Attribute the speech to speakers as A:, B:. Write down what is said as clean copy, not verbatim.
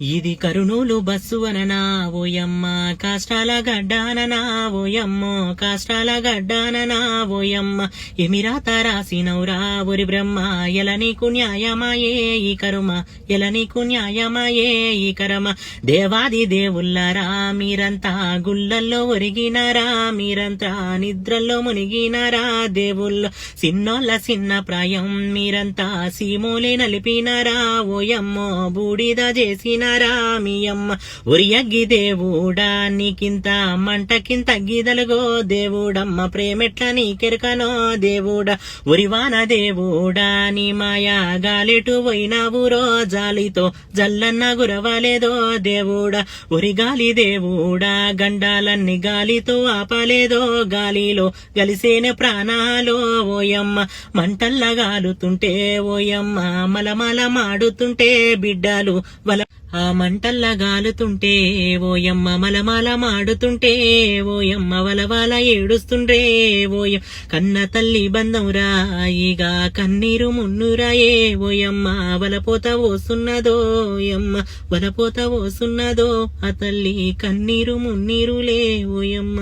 A: ఇది కరుణూలు బస్సు అననా ఓయమ్మ కాష్టాల గడ్డాననా ఓయమ్మో కాష్టాల గడ్డాననా ఓయమ్మ ఎమిరాత రాసినౌరా ఒరి బ్రహ్మ ఎల నీకు న్యాయమాయే ఈ కరుమ ఎల నీకు న్యాయమాయే ఈ కరమ దేవాది దేవుళ్ళరా మీరంతా గుళ్ళల్లో ఒరిగినారా మీరంతా నిద్రల్లో మునిగినారా దేవుళ్ళు సిన్నోళ్ళ సిన్న ప్రాయం మీరంతా సీమోలే నలిపినారా ఓయమ్మో బూడిద చేసిన రామియమ్మ ఒరియగ్గి దేవుడా నీకింత మంటకింత గిదలుగో దేవుడమ్మ ప్రేమెట్ల నీకెరకనో దేవుడా ఒరివాన దేవుడా నీ మాయా గాలిటు పోయినావురో జాలితో జల్లన్న గురవలేదో దేవుడా ఒరిగాలి దేవుడా గండాలన్నీ గాలితో ఆపలేదో గాలిలో గలిసేన ప్రాణాలో ఓయమ్మ మంటల్ల గాలుతుంటే ఓయమ్మ మలమల మాడుతుంటే బిడ్డలు వల ఆ మంటల్ల గాలుతుంటే ఓయమ్మ మలమల మాడుతుంటే ఓయమ్మ వలవాల ఏడుస్తుండ్రే ఓయ కన్న తల్లి బంధంరా ఇక కన్నీరు మున్నురాయే ఓయమ్మ వలపోత ఓసున్నదో ఓయమ్మ వలపోత ఓసున్నదో ఆ తల్లి కన్నీరు మున్నీరులే ఓయమ్మ.